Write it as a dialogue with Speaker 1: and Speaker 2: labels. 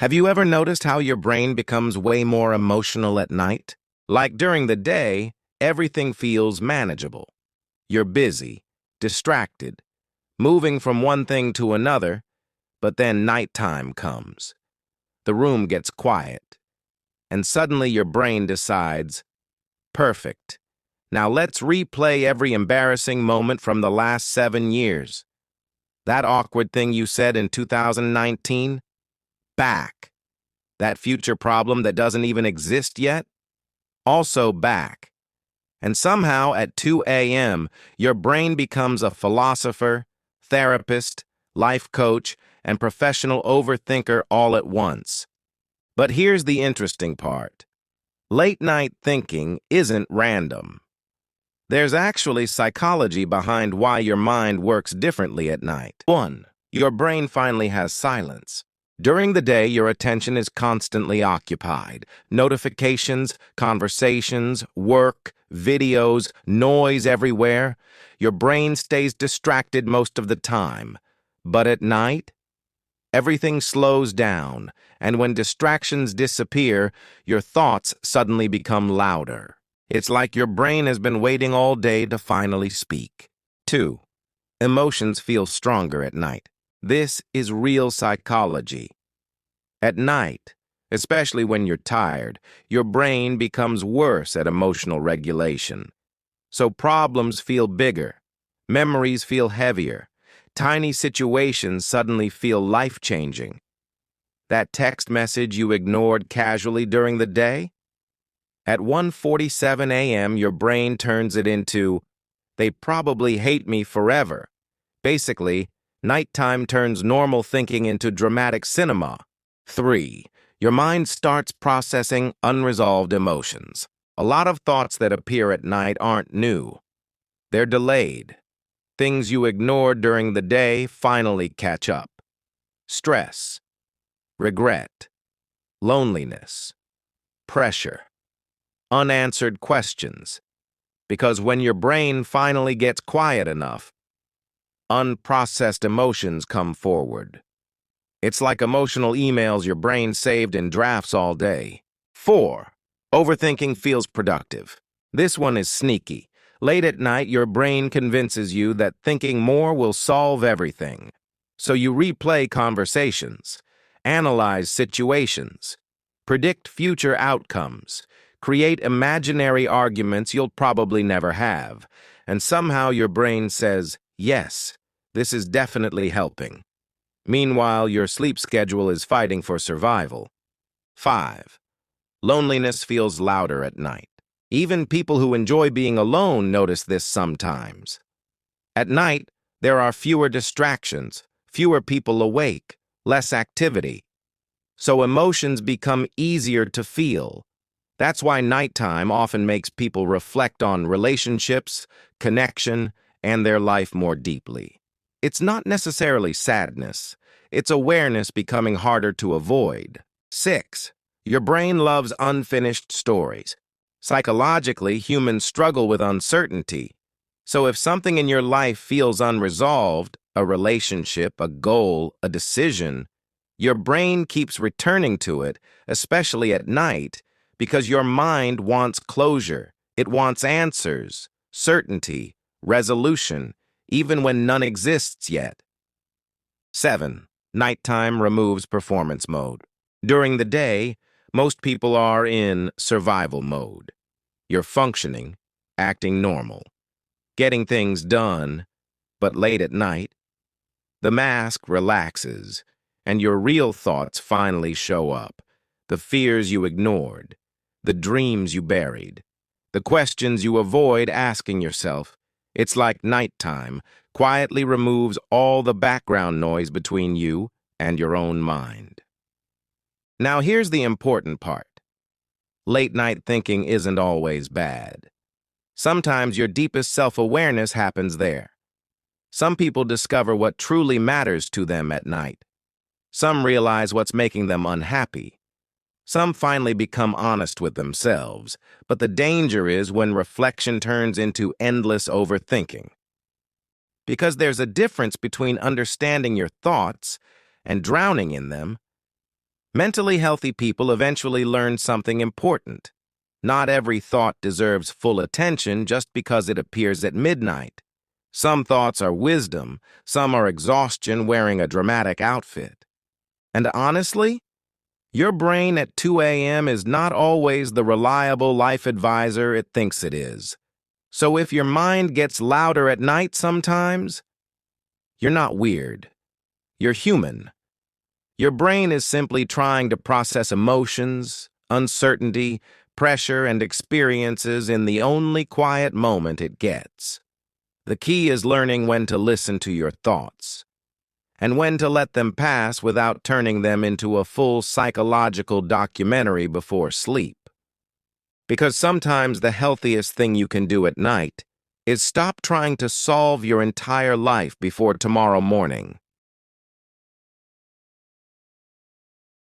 Speaker 1: Have you ever noticed how your brain becomes way more emotional at night? Like during the day, everything feels manageable. You're busy, distracted, moving from one thing to another, but then nighttime comes. The room gets quiet, and suddenly your brain decides, perfect. Now let's replay every embarrassing moment from the last 7 years. That awkward thing you said in 2019? Back. That future problem that doesn't even exist yet? Also back. And somehow at 2 a.m., your brain becomes a philosopher, therapist, life coach, and professional overthinker all at once. But here's the interesting part. Late-night thinking isn't random. There's actually psychology behind why your mind works differently at night. 1. Your brain finally has silence. During the day, your attention is constantly occupied. Notifications, conversations, work, videos, noise everywhere. Your brain stays distracted most of the time. But at night, everything slows down, and when distractions disappear, your thoughts suddenly become louder. It's like your brain has been waiting all day to finally speak. 2. Emotions feel stronger at night. This is real psychology. At night, especially when you're tired, your brain becomes worse at emotional regulation. So problems feel bigger, memories feel heavier, tiny situations suddenly feel life-changing. That text message you ignored casually during the day? At 1:47 a.m., your brain turns it into, they probably hate me forever. Basically, nighttime turns normal thinking into dramatic cinema. 3. Your mind starts processing unresolved emotions. A lot of thoughts that appear at night aren't new. They're delayed. Things you ignored during the day finally catch up. Stress, regret, loneliness, pressure, unanswered questions. Because when your brain finally gets quiet enough, unprocessed emotions come forward. It's like emotional emails your brain saved in drafts all day. 4. Overthinking feels productive. This one is sneaky. Late at night, your brain convinces you that thinking more will solve everything. So you replay conversations, analyze situations, predict future outcomes, create imaginary arguments you'll probably never have, and somehow your brain says, yes, this is definitely helping. Meanwhile, your sleep schedule is fighting for survival. 5. Loneliness feels louder at night. Even people who enjoy being alone notice this sometimes. At night, there are fewer distractions, fewer people awake, less activity. So emotions become easier to feel. That's why nighttime often makes people reflect on relationships, connection, and their life more deeply. It's not necessarily sadness. It's awareness becoming harder to avoid. 6. Your brain loves unfinished stories. Psychologically, humans struggle with uncertainty. So if something in your life feels unresolved, a relationship, a goal, a decision, your brain keeps returning to it, especially at night, because your mind wants closure. It wants answers, certainty, resolution, even when none exists yet. 7. Nighttime removes performance mode. During the day, most people are in survival mode. You're functioning, acting normal, getting things done, but late at night, the mask relaxes, and your real thoughts finally show up. The fears you ignored, the dreams you buried, the questions you avoid asking yourself. It's like nighttime quietly removes all the background noise between you and your own mind. Now here's the important part. Late-night thinking isn't always bad. Sometimes your deepest self-awareness happens there. Some people discover what truly matters to them at night. Some realize what's making them unhappy. Some finally become honest with themselves. But the danger is when reflection turns into endless overthinking. Because there's a difference between understanding your thoughts and drowning in them. Mentally healthy people eventually learn something important. Not every thought deserves full attention just because it appears at midnight. Some thoughts are wisdom, some are exhaustion wearing a dramatic outfit. And honestly, your brain at 2 a.m. is not always the reliable life advisor it thinks it is. So if your mind gets louder at night sometimes, you're not weird. You're human. Your brain is simply trying to process emotions, uncertainty, pressure, and experiences in the only quiet moment it gets. The key is learning when to listen to your thoughts and when to let them pass without turning them into a full psychological documentary before sleep. Because sometimes the healthiest thing you can do at night is stop trying to solve your entire life before tomorrow morning.